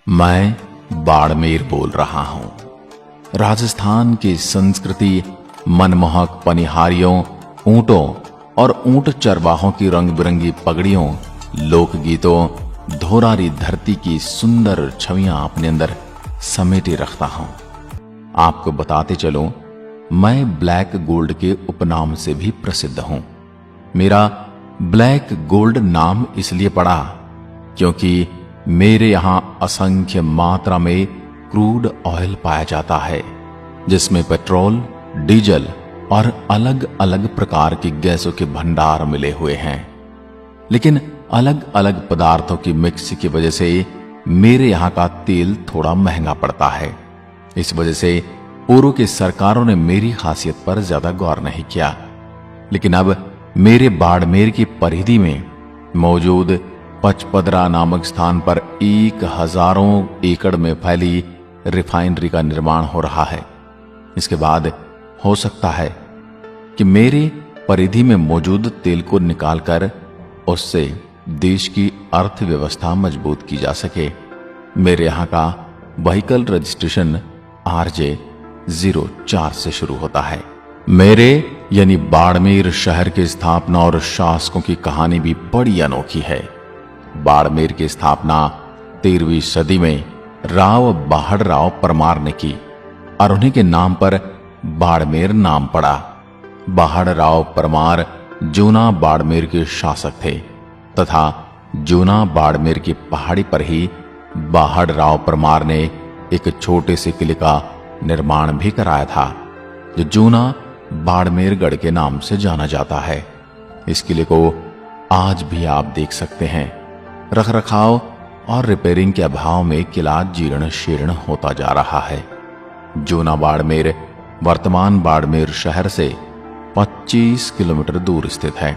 मैं बाड़मेर बोल रहा हूं। राजस्थान की संस्कृति मनमोहक पनिहारियों, ऊंटों और ऊंट चरवाहों की रंग बिरंगी पगड़ियों, लोकगीतों, धोरारी धरती की सुंदर छवियां अपने अंदर समेटे रखता हूं। आपको बताते चलूं, मैं ब्लैक गोल्ड के उपनाम से भी प्रसिद्ध हूं। मेरा ब्लैक गोल्ड नाम इसलिए पड़ा क्योंकि मेरे यहां असंख्य मात्रा में क्रूड ऑयल पाया जाता है, जिसमें पेट्रोल, डीजल और अलग अलग प्रकार की गैसों के भंडार मिले हुए हैं। लेकिन अलग अलग पदार्थों की मिक्स की वजह से मेरे यहां का तेल थोड़ा महंगा पड़ता है। इस वजह से पूर्व की सरकारों ने मेरी खासियत पर ज्यादा गौर नहीं किया। लेकिन अब मेरे बाड़मेर की परिधि में मौजूद पचपदरा नामक स्थान पर 1000 एकड़ में फैली रिफाइनरी का निर्माण हो रहा है। इसके बाद हो सकता है कि मेरे परिधि में मौजूद तेल को निकालकर उससे देश की अर्थव्यवस्था मजबूत की जा सके। मेरे यहां का व्हीकल रजिस्ट्रेशन RJ04 से शुरू होता है। मेरे यानी बाड़मेर शहर की स्थापना और शासकों की कहानी भी बड़ी अनोखी है। बाड़मेर की स्थापना 13वीं सदी में राव बाहड़राव परमार ने की और उन्हीं के नाम पर बाड़मेर नाम पड़ा। बाहड़राव परमार जूना बाड़मेर के शासक थे तथा जूना बाड़मेर की पहाड़ी पर ही बाहड़राव परमार ने एक छोटे से किले का निर्माण भी कराया था, जो जूना बाड़मेर गढ़ के नाम से जाना जाता है। इस किले को आज भी आप देख सकते हैं। रखरखाव और रिपेयरिंग के अभाव में किला जीर्ण शीर्ण होता जा रहा है। जूना बाड़मेर वर्तमान बाड़मेर शहर से 25 किलोमीटर दूर स्थित है।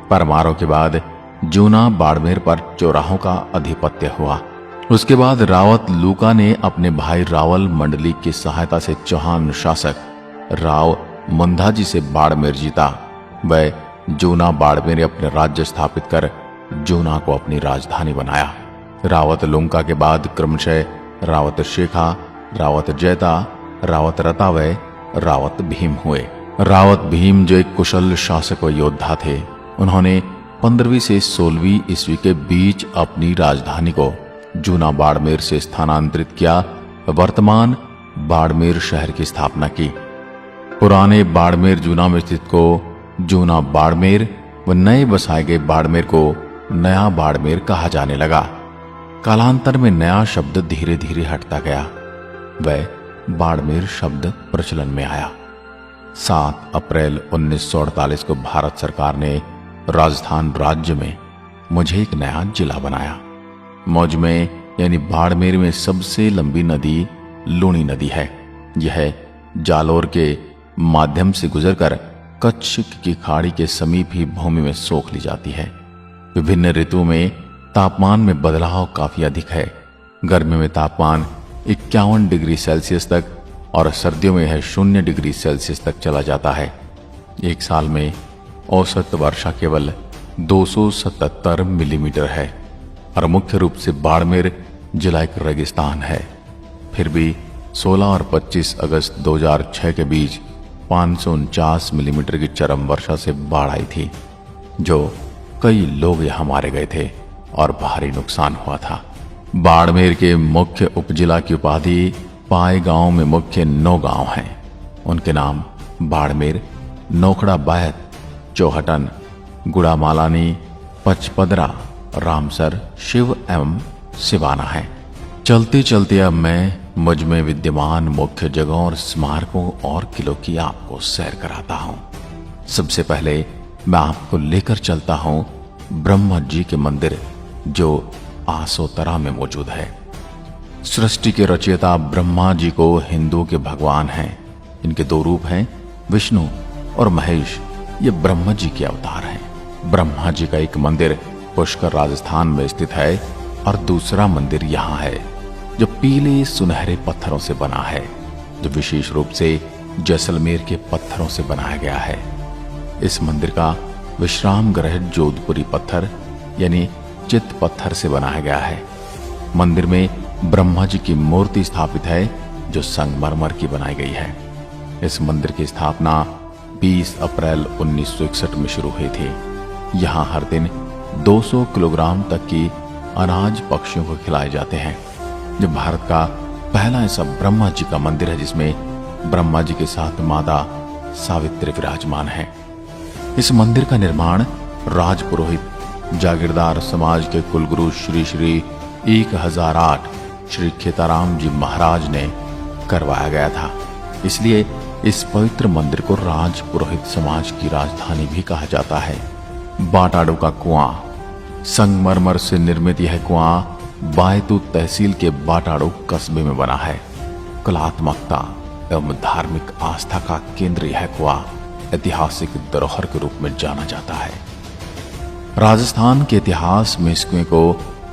परमारों के बाद जूना बाड़मेर पर चौराहों का अधिपत्य हुआ। उसके बाद रावत लूका ने अपने भाई रावल मंडली की सहायता से चौहान शासक राव मुंधाजी से बाड़मेर जीता। वह जूना बाड़मेर ने अपने राज्य स्थापित कर जूना को अपनी राजधानी बनाया। रावत लूका के बाद क्रमशः रावत शेखा, रावत जैता, रावत रतावय, रावत भीम हुए। रावत भीम जो एक कुशल शासक व योद्धा थे, उन्होंने 15वीं से 16वीं ईस्वी के बीच अपनी राजधानी को जूना बाड़मेर से स्थानांतरित किया। वर्तमान बाड़मेर शहर की स्थापना की। पुराने बाड़मेर जूना में स्थित को जूना बाड़मेर व नए बसाए गए बाड़मेर को नया बाड़मेर कहा जाने लगा। कालांतर में नया शब्द धीरे धीरे हटता गया। वह बाड़मेर शब्द प्रचलन में आया। 7 अप्रैल 1948 को भारत सरकार ने राजस्थान राज्य में मुझे एक नया जिला बनाया। मौज में यानी बाड़मेर में सबसे लंबी नदी लूणी नदी है। यह जालोर के माध्यम से गुजरकर कच्छ की खाड़ी के समीप ही भूमि में सोख ली जाती है। विभिन्न ऋतुओं में तापमान में बदलाव काफी अधिक है। गर्मी में तापमान 51 डिग्री सेल्सियस तक और सर्दियों में यह 0 डिग्री सेल्सियस तक चला जाता है। एक साल में औसत वर्षा केवल 277 मिलीमीटर है और मुख्य रूप से बाड़मेर जिला एक रेगिस्तान है। फिर भी 16 और 25 अगस्त 2006 के बीच 549 मिलीमीटर की चरम वर्षा से बाढ़ आई थी, जो कई लोग यहां मारे गए थे और भारी नुकसान हुआ था। बाड़मेर के मुख्य उपजिला की उपाधि पाए गांव में मुख्य 9 गांव हैं। उनके नाम बाड़मेर, नोखड़ा बायत, चौहटन, गुड़ामालानी, पचपदरा, रामसर, शिव एवं सिवाना है। चलते चलते अब मैं मुझ में विद्यमान मुख्य जगहों और स्मारकों और किलों की आपको सैर कराता हूं। सबसे पहले मैं आपको लेकर चलता हूं ब्रह्मा जी के मंदिर, जो आसोतरा में मौजूद है। सृष्टि के रचयिता ब्रह्मा जी को हिंदुओं के भगवान हैं। इनके 2 रूप हैं, विष्णु और महेश। ये ब्रह्मा जी के अवतार हैं। ब्रह्मा जी का एक मंदिर पुष्कर राजस्थान में स्थित है और दूसरा मंदिर यहाँ है, जो पीले सुनहरे पत्थरों से बना है, जो विशेष रूप से जैसलमेर के पत्थरों से बनाया गया है। इस मंदिर का विश्राम गृह जोधपुरी पत्थर यानी चित पत्थर से बनाया गया है। मंदिर में ब्रह्मा जी की मूर्ति स्थापित है जो संगमरमर की बनाई गई है। इस मंदिर की स्थापना 20 अप्रैल 1961 में शुरू हुई थी। यहाँ हर दिन 200 किलोग्राम तक की अनाज पक्षियों को खिलाए जाते हैं। जो भारत का पहला ऐसा ब्रह्मा जी का मंदिर है जिसमें ब्रह्मा जी के साथ माता सावित्री विराजमान है। इस मंदिर का निर्माण राजपुरोहित जागीरदार समाज के कुलगुरु श्री श्री 1008 श्री खेताराम जी महाराज ने करवाया गया था। इसलिए इस पवित्र मंदिर को राजपुरोहित समाज की राजधानी भी कहा जाता है। बाटाडू का कुआं। संगमरमर से निर्मित यह कुआं बायतू तहसील के बाटाडू कस्बे में बना है। कलात्मकता एवं धार्मिक आस्था का केंद्र यह कुआं ऐतिहासिक धरोहर के रूप में जाना जाता है। राजस्थान के इतिहास में इस कुएं को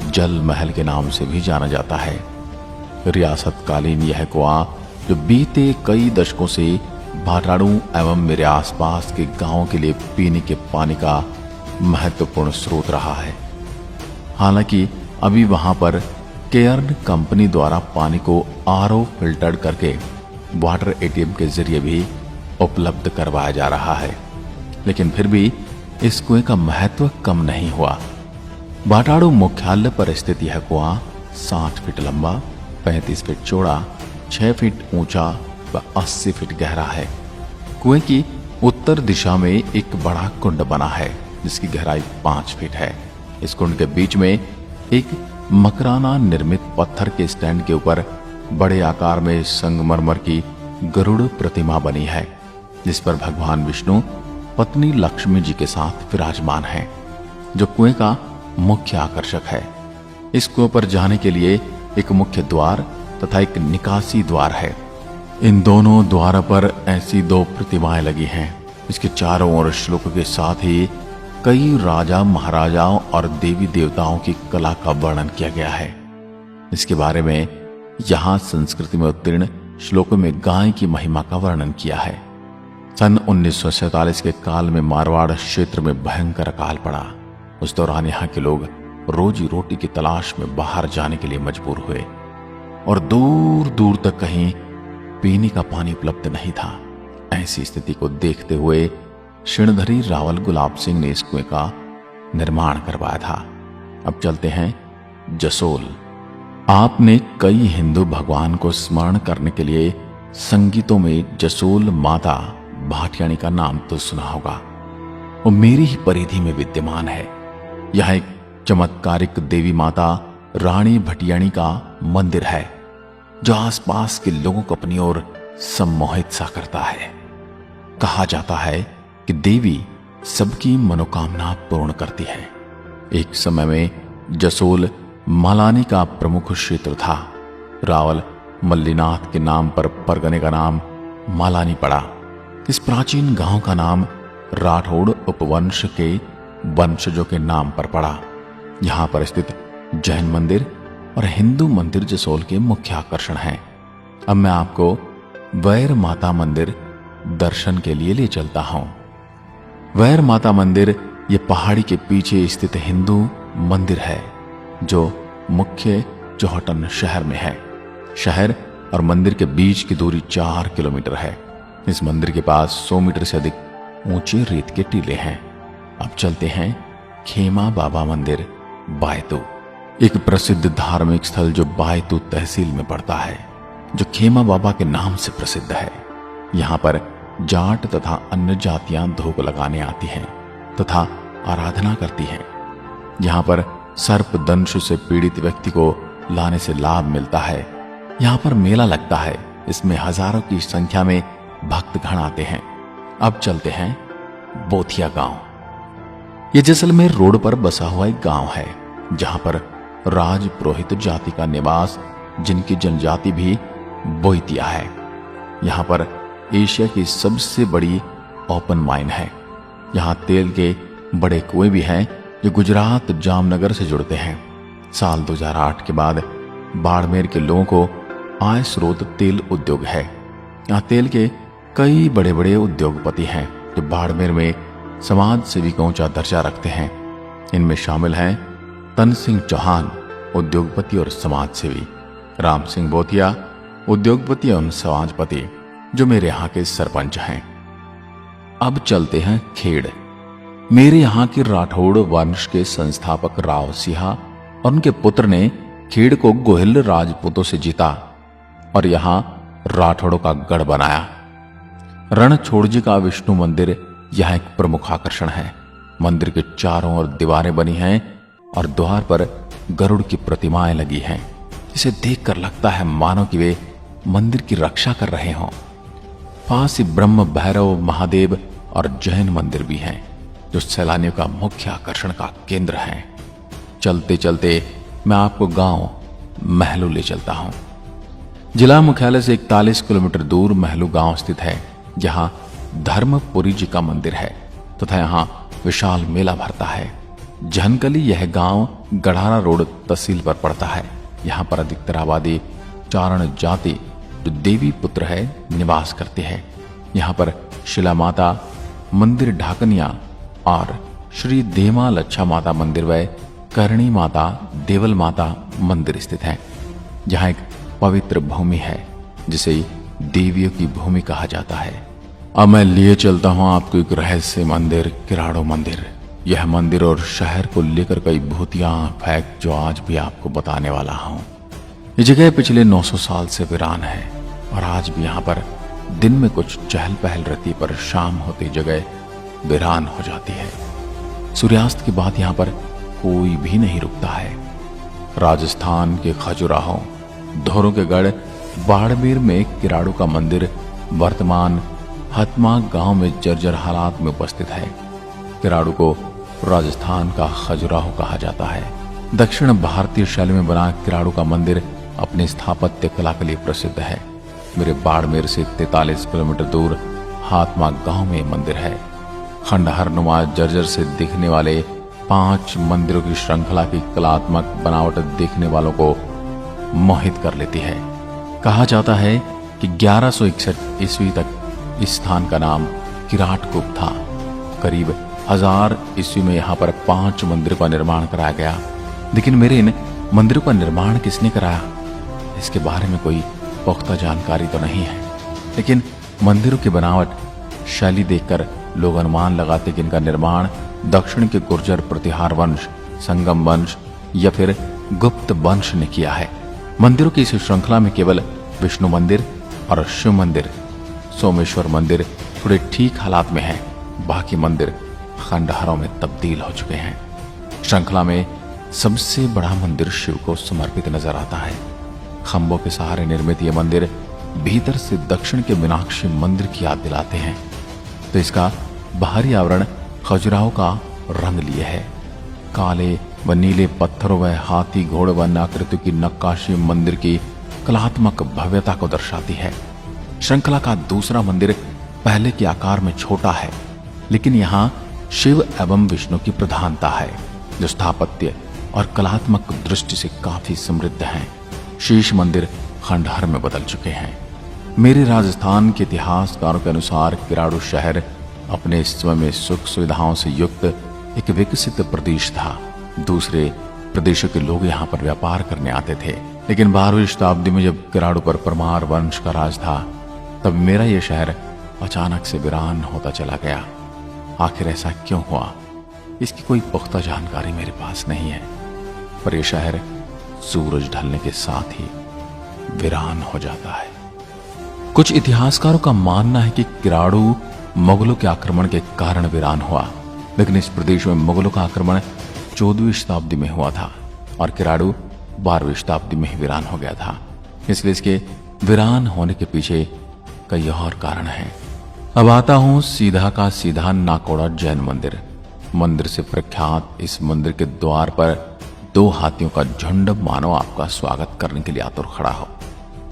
जल महल के नाम से भी जाना जाता है। रियासतकालीन यह कुआं जो बीते कई दशकों से बाटाडू एवं मेरे आसपास के गांवों के लिए पीने के पानी का महत्वपूर्ण स्रोत रहा है। हालांकि अभी वहां पर केयर्न कंपनी द्वारा पानी को आरओ फिल्टर करके वाटर एटीएम के जरिए भी उपलब्ध करवाया जा रहा है, लेकिन फिर भी इस कुएं का महत्व कम नहीं हुआ। बाटाडू मुख्यालय पर स्थित यह कुआं 60 फीट लंबा, 35 फीट चौड़ा, 6 फीट ऊंचा व 80 फीट गहरा है। कुएं की उत्तर दिशा में एक बड़ा कुंड बना है जिसकी गहराई 5 फीट है। इस कुंड के बीच में एक मकराना निर्मित पत्थर के स्टैंड के ऊपर बड़े आकार में संगमरमर की गरुड़ प्रतिमा बनी है, जिस पर भगवान विष्णु पत्नी लक्ष्मी जी के साथ विराजमान हैं, जो कुएं का मुख्य आकर्षक है। इस कुएं पर जाने के लिए एक मुख्य द्वार तथा एक निकासी द्वार है। इन दोनों द्वारों पर ऐसी 2 प्रतिमाएं लगी हैं। इसके चारों ओर श्लोक के साथ ही कई राजा महाराजाओं और देवी देवताओं की कला का वर्णन किया गया है। इसके बारे में यहाँ संस्कृति में उत्तीर्ण श्लोकों में गाय की महिमा का वर्णन किया है। सन 1947 के काल में मारवाड़ क्षेत्र में भयंकर अकाल पड़ा। उस दौरान यहाँ के लोग रोजी रोटी की तलाश में बाहर जाने के लिए मजबूर हुए और दूर दूर तक कहीं पीने का पानी उपलब्ध नहीं था। ऐसी स्थिति को देखते हुए क्षीणधरी रावल गुलाब सिंह ने इस कुएं का निर्माण करवाया था। अब चलते हैं जसोल। आपने कई हिंदू भगवान को स्मरण करने के लिए संगीतों में जसोल माता भाटियाणी का नाम तो सुना होगा। वो मेरी ही परिधि में विद्यमान है। यह एक चमत्कारिक देवी माता रानी भटियाणी का मंदिर है जो आसपास के लोगों को अपनी ओर सम्मोहित सा करता है। कहा जाता है कि देवी सबकी मनोकामना पूर्ण करती है। एक समय में जसोल मालानी का प्रमुख क्षेत्र था। रावल मल्लीनाथ के नाम पर परगने का नाम मालानी पड़ा। इस प्राचीन गांव का नाम राठौड़ उपवंश के वंशजों के नाम पर पड़ा। यहां पर स्थित जैन मंदिर और हिंदू मंदिर जसोल के मुख्य आकर्षण हैं। अब मैं आपको वैर माता मंदिर दर्शन के लिए ले चलता हूं। वैर माता मंदिर ये पहाड़ी के पीछे स्थित हिंदू मंदिर है जो मुख्य चौहटन शहर में है। शहर और मंदिर के बीच की दूरी 4 किलोमीटर है। इस मंदिर के पास 100 मीटर से अधिक ऊंचे रेत के टीले हैं। अब चलते हैं खेमा बाबा मंदिर बायतू, एक प्रसिद्ध धार्मिक स्थल जो बायतू तहसील में पड़ता है, जो खेमा बाबा के नाम से प्रसिद्ध है। यहाँ पर जाट तथा अन्य जातियां धूप लगाने आती हैं तथा आराधना करती हैं। यहाँ पर सर्प दंश से पीड़ित व्यक्ति को लाने से लाभ मिलता है। यहाँ पर मेला लगता है। इसमें हजारों की संख्या में भक्तगण आते हैं। अब चलते हैं बोथिया गांव। ये जैसलमेर रोड पर बसा हुआ एक गांव है जहां पर राजपुरोहित जाति का निवास, जिनकी जनजाति भी बोइतिया है। यहाँ पर एशिया की सबसे बड़ी ओपन माइन है। यहाँ तेल के बड़े कुएं भी हैं जो गुजरात जामनगर से जुड़ते हैं। साल 2008 के बाद बाड़मेर के लोगों को आय स्रोत तेल उद्योग है। यहाँ तेल के कई बड़े बड़े उद्योगपति हैं जो बाड़मेर में समाज सेवी का ऊंचा दर्जा रखते हैं। इनमें शामिल हैं तन सिंह चौहान, उद्योगपति और समाज सेवी, राम सिंह बोतिया, उद्योगपति एवं समाजपति, जो मेरे यहाँ के सरपंच हैं। अब चलते हैं खेड़। मेरे यहाँ के राठौड़ वंश के संस्थापक राव सिंहा और उनके पुत्र ने खेड़ को गोहिल राजपूतों से जीता और यहां राठौड़ों का गढ़ बनाया। रणछोड़ जी का विष्णु मंदिर यहां एक प्रमुख आकर्षण है। मंदिर के चारों ओर दीवारें बनी हैं और द्वार पर गरुड़ की प्रतिमाएं लगी हैं, जिसे देखकर लगता है मानो कि वे मंदिर की रक्षा कर रहे हों। पास ही ब्रह्म भैरव, महादेव और जैन मंदिर भी हैं, जो सैलानियों का मुख्य आकर्षण का केंद्र हैं। चलते चलते मैं आपको गांव महलू ले चलता हूं। जिला मुख्यालय से 41 किलोमीटर दूर महलू गांव स्थित है, जहां धर्मपुरी जी का मंदिर है तथा यहां विशाल मेला भरता है। झनकली यह गांव गढ़ारा रोड तहसील पर पड़ता है। यहां पर अधिकतर आबादी चारण जाति, जो देवी पुत्र है, निवास करती है। यहां पर शिला माता मंदिर, ढाकनिया और श्री देमा लच्छा माता मंदिर व करणी माता, देवल माता मंदिर स्थित हैं। जहां एक पवित्र भूमि है, जिसे देवियों की भूमि कहा जाता है। अब मैं लिए चलता हूं आपको एक रहस्य मंदिर, किराड़ो मंदिर। यह मंदिर और शहर को लेकर कई भूतिया फैक्ट जो आज भी आपको बताने वाला हूं। ये जगह पिछले 900 साल से वीरान है और आज भी यहां पर दिन में कुछ चहल पहल रहती, पर शाम होते जगह वीरान हो जाती है। सूर्यास्त के बाद यहां पर कोई भी नहीं रुकता है। राजस्थान के खजुराहो, धोरों के गढ़ बाड़मेर में किराड़ू का मंदिर वर्तमान हतमा गांव में जर्जर हालात में उपस्थित है। किराड़ू को राजस्थान का खजुराहो कहा जाता है। दक्षिण भारतीय शैली में बना किराड़ू का मंदिर अपने स्थापत्य कला के लिए प्रसिद्ध है। मेरे बाड़मेर से 43 किलोमीटर दूर हातमा गांव में मंदिर है। खंडहर नुमा जर्जर से दिखने वाले 5 मंदिरों की श्रृंखला की कलात्मक बनावट देखने वालों को मोहित कर लेती है। कहा जाता है कि 1161 ईस्वी तक इस स्थान का नाम किराटकुप था। करीब 1000 ईस्वी में यहाँ पर 5 मंदिरों का निर्माण कराया गया। लेकिन मेरे इन मंदिरों का निर्माण किसने कराया, इसके बारे में कोई पुख्ता जानकारी तो नहीं है। लेकिन मंदिरों की बनावट, शैली देखकर लोग अनुमान लगाते कि इनका निर्माण दक्षिण के गुर्जर प्रतिहार वंश, संगम वंश या फिर गुप्त वंश ने किया है। मंदिरों की इस श्रृंखला में केवल विष्णु मंदिर और शिव मंदिर, सोमेश्वर मंदिर थोड़े ठीक हालात में हैं। बाकी मंदिर खंडहरों में तब्दील हो चुके हैं। श्रृंखला में सबसे बड़ा मंदिर शिव को समर्पित नजर आता है। खंभों के सहारे निर्मित ये मंदिर भीतर से दक्षिण के मीनाक्षी मंदिर की याद दिलाते हैं। तो इसका बाहरी आवरण खजुराहो का रंग लिए है। काले व नीले पत्थरों व हाथी घोड़े व आकृतियों की नक्काशी मंदिर की कलात्मक भव्यता को दर्शाती है। श्रृंखला का दूसरा मंदिर पहले के आकार में छोटा है, लेकिन यहाँ शिव एवं विष्णु की प्रधानता है, जो स्थापत्य और कलात्मक दृष्टि से काफी समृद्ध हैं। शीश मंदिर खंडहर में बदल चुके हैं। मेरे राजस्थान के इतिहासकारों के अनुसार किराड़ू शहर अपने समय में सुख सुविधाओं से युक्त एक विकसित प्रदेश था। दूसरे प्रदेशों के लोग यहाँ पर व्यापार करने आते थे। लेकिन 12वीं शताब्दी में जब किराड़ू पर परमार वंश का राज था, तब मेरा यह शहर अचानक से वीरान होता चला गया। आखिर ऐसा क्यों हुआ, इसकी कोई पुख्ता जानकारी मेरे पास नहीं है, पर यह शहर सूरज ढलने के साथ ही वीरान हो जाता है। कुछ इतिहासकारों का मानना है कि किराड़ू मुगलों के आक्रमण के कारण वीरान हुआ, लेकिन इस प्रदेश में मुगलों का आक्रमण 14वीं शताब्दी में हुआ था और किराड़ू 12वीं शताब्दी में ही वीरान हो गया था। इसलिए इसके वीरान होने के पीछे कई और कारण हैं। अब आता हूं सीधा का सीधा नाकोड़ा जैन मंदिर। मंदिर से प्रख्यात इस मंदिर के द्वार पर 2 हाथियों का झुंड मानो आपका स्वागत करने के लिए आतुर खड़ा हो।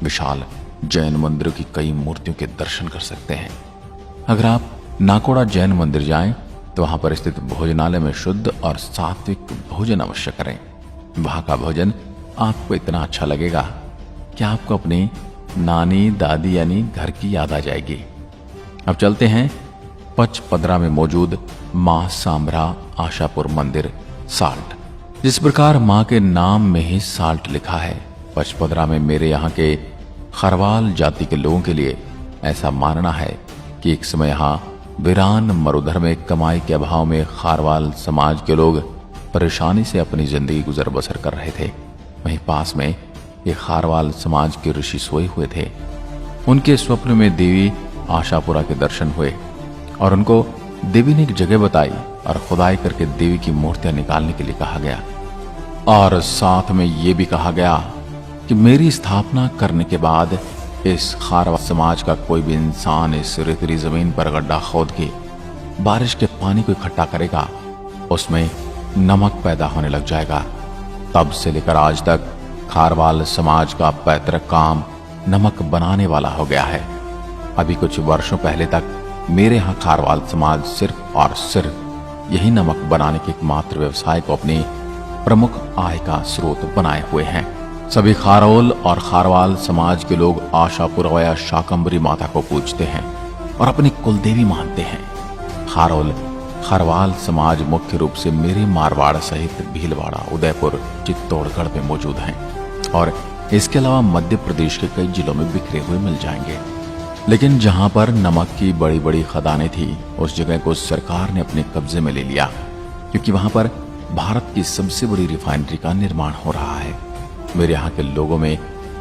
विशाल जैन मंदिरों की कई मूर्तियों के दर्शन कर सकते हैं। अगर आप नाकोड़ा जैन मंदिर जाएं तो वहां पर स्थित भोजनालय में शुद्ध और सात्विक भोजन अवश्य करें। वहां का भोजन आपको इतना अच्छा लगेगा कि आपको अपनी नानी दादी यानी घर की याद आ जाएगी। अब चलते हैं पचपदरा में मौजूद मां सांभरा आशापुर मंदिर साल्ट। जिस प्रकार मां के नाम में ही साल्ट लिखा है, पचपदरा में मेरे यहाँ के खरवाल जाति के लोगों के लिए ऐसा मानना है कि एक समय यहाँ वीरान मरुधर में कमाई के अभाव में खारवाल समाज के लोग परेशानी से अपनी जिंदगी गुजर बसर कर रहे थे। वहीं पास में एक खारवाल समाज के ऋषि सोए हुए थे। उनके स्वप्न में देवी आशापुरा के दर्शन हुए और उनको देवी ने एक जगह बताई और खुदाई करके देवी की मूर्तियां निकालने के लिए कहा गया और साथ में ये भी कहा गया कि मेरी स्थापना करने के बाद इस खारवाल समाज का कोई भी इंसान इस रेतीली जमीन पर गड्ढा खोद के बारिश के पानी को इकट्ठा करेगा, उसमें नमक पैदा होने लग जाएगा। तब से लेकर आज तक खारवाल समाज का पैतृक काम नमक बनाने वाला हो गया है। अभी कुछ वर्षों पहले तक मेरे यहाँ खारवाल समाज सिर्फ और सिर्फ यही नमक बनाने के एकमात्र व्यवसाय को अपनी प्रमुख आय का स्रोत बनाए हुए हैं। सभी खारोल और खारवाल समाज के लोग आशापुरा या शाकंभरी माता को पूजते हैं और अपनी कुलदेवी मानते हैं। खारोल खारवाल समाज मुख्य रूप से मेरे मारवाड़ सहित भीलवाड़ा, उदयपुर, चित्तौड़गढ़ में मौजूद हैं और इसके अलावा मध्य प्रदेश के कई जिलों में बिखरे हुए मिल जाएंगे। लेकिन जहां पर नमक की बड़ी बड़ी खदानें थी उस जगह को सरकार ने अपने कब्जे में ले लिया, क्योंकि वहां पर भारत की सबसे बड़ी रिफाइनरी का निर्माण हो रहा है। मेरे यहाँ के लोगों में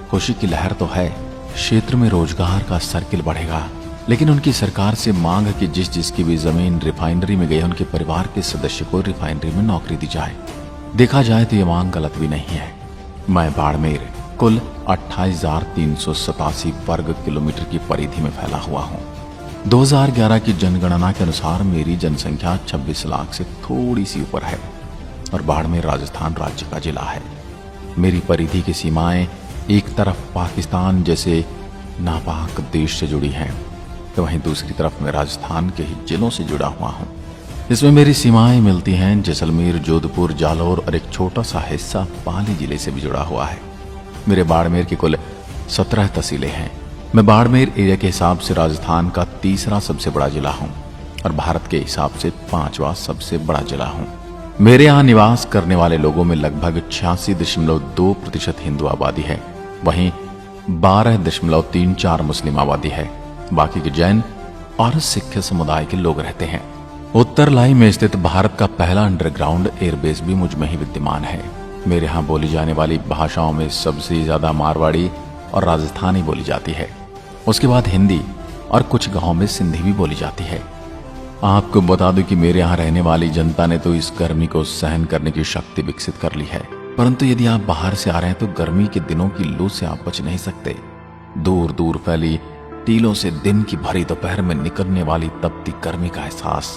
खुशी की लहर तो है, क्षेत्र में रोजगार का सर्किल बढ़ेगा, लेकिन उनकी सरकार से मांग है कि जिस जिसकी भी जमीन रिफाइनरी में गई उनके परिवार के सदस्य को रिफाइनरी में नौकरी दी जाए। देखा जाए तो ये मांग गलत भी नहीं है। मैं बाड़मेर कुल 28,387 वर्ग किलोमीटर की परिधि में फैला हुआ हूँ। 2011 की जनगणना के अनुसार मेरी जनसंख्या 26 लाख से थोड़ी सी ऊपर है और बाड़मेर राजस्थान राज्य का जिला है। मेरी परिधि की सीमाएं एक तरफ पाकिस्तान जैसे नापाक देश से जुड़ी हैं, तो वहीं दूसरी तरफ मैं राजस्थान के ही जिलों से जुड़ा हुआ हूँ। इसमें मेरी सीमाएं मिलती हैं जैसलमेर, जोधपुर, जालौर और एक छोटा सा हिस्सा पाली जिले से भी जुड़ा हुआ है। मेरे बाड़मेर के कुल 17 तहसीलें हैं। मैं बाड़मेर एरिया के हिसाब से राजस्थान का तीसरा सबसे बड़ा जिला हूँ और भारत के हिसाब से 5वां सबसे बड़ा जिला हूँ। मेरे यहाँ निवास करने वाले लोगों में लगभग 86.2% हिंदू आबादी है, वहीं 12.34 मुस्लिम आबादी है। बाकी के जैन और सिख समुदाय के लोग रहते हैं। उत्तर लाई में स्थित भारत का पहला अंडरग्राउंड एयरबेस भी मुझ में ही विद्यमान है। मेरे यहाँ बोली जाने वाली भाषाओं में सबसे ज्यादा मारवाड़ी और राजस्थानी बोली जाती है, उसके बाद हिंदी और कुछ गांवों में सिंधी भी बोली जाती है। आपको बता दूं कि मेरे यहाँ रहने वाली जनता ने तो इस गर्मी को सहन करने की शक्ति विकसित कर ली है, परंतु यदि आप बाहर से आ रहे हैं तो गर्मी के दिनों की लू से आप बच नहीं सकते। दूर दूर फैली टीलों से दिन की भरी दोपहर में निकलने वाली तपती गर्मी का एहसास।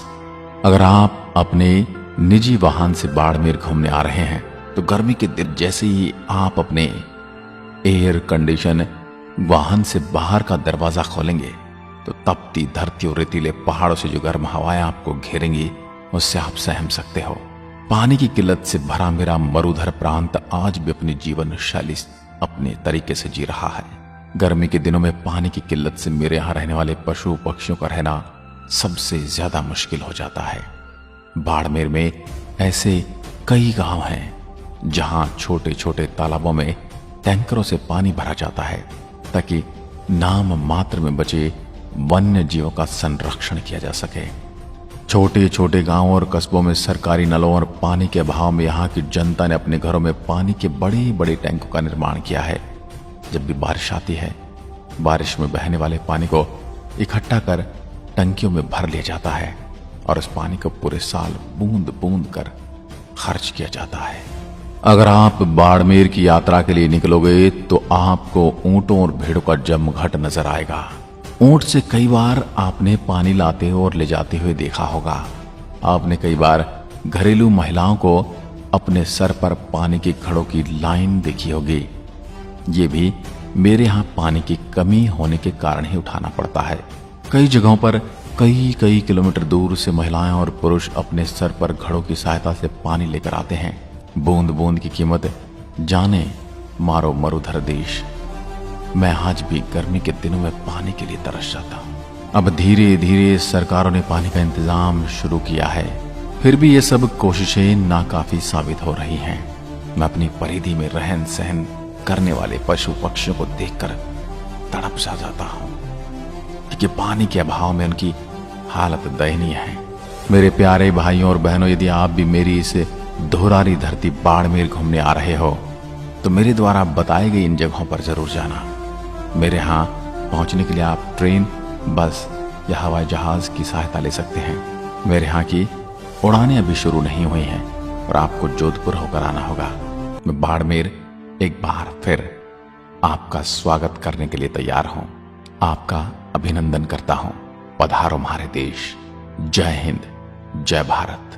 अगर आप अपने निजी वाहन से बाड़मेर घूमने आ रहे हैं तो गर्मी के दिन जैसे ही आप अपने एयर कंडीशन वाहन से बाहर का दरवाजा खोलेंगे तो तपती धरती और रेतीले पहाड़ों से जो गर्म हवाएं आपको घेरेंगी उससे आप सहम सकते हो। पानी की किल्लत से भरा मेरा मरुधर प्रांत आज भी अपनी जीवन शैली अपने तरीके से जी रहा है। गर्मी के दिनों में पानी की किल्लत से मेरे यहाँ रहने वाले पशु पक्षियों का रहना सबसे ज्यादा मुश्किल हो जाता है। बाड़मेर में ऐसे कई गांव हैं जहां छोटे छोटे तालाबों में टैंकरों से पानी भरा जाता है ताकि नाम मात्र में बचे वन्य जीवों का संरक्षण किया जा सके। छोटे छोटे गांवों और कस्बों में सरकारी नलों और पानी के अभाव में यहाँ की जनता ने अपने घरों में पानी के बड़े बड़े टैंकों का निर्माण किया है। जब भी बारिश आती है, बारिश में बहने वाले पानी को इकट्ठा कर टंकियों में भर लिया जाता है और उस पानी को पूरे साल बूंद बूंद कर खर्च किया जाता है। अगर आप बाड़मेर की यात्रा के लिए निकलोगे तो आपको ऊंटों और भेड़ों का जमघट नजर आएगा। ऊंट से कई बार आपने पानी लाते और ले जाते हुए देखा होगा। आपने कई बार घरेलू महिलाओं को अपने सर पर पानी की घड़ों की लाइन देखी होगी। ये भी मेरे यहाँ पानी की कमी होने के कारण ही उठाना पड़ता है। कई जगहों पर कई किलोमीटर दूर से महिलाएं और पुरुष अपने सर पर घड़ों की सहायता से पानी लेकर आते हैं। बूंद बूंद की कीमत जाने मारो मरुधर देश। मैं आज भी गर्मी के दिनों में पानी के लिए तरस जाता हूँ। अब धीरे धीरे सरकारों ने पानी का इंतजाम शुरू किया है, फिर भी ये सब कोशिशें नाकाफी साबित हो रही हैं। मैं अपनी परिधि में रहन सहन करने वाले पशु पक्षियों को देखकर तड़प सा जाता हूं, क्योंकि पानी के अभाव में उनकी हालत दयनीय है। मेरे प्यारे भाइयों और बहनों, यदि आप भी मेरी इस धुरारी धरती बाड़मेर घूमने आ रहे हो तो मेरे द्वारा बताई गई इन जगहों पर जरूर जाना। मेरे यहाँ पहुंचने के लिए आप ट्रेन, बस या हवाई जहाज की सहायता ले सकते हैं। मेरे यहाँ की उड़ानें अभी शुरू नहीं हुई हैं और आपको जोधपुर होकर आना होगा। मैं बाड़मेर एक बार फिर आपका स्वागत करने के लिए तैयार हूं, आपका अभिनंदन करता हूं। पधारो हमारे देश। जय हिंद, जय भारत।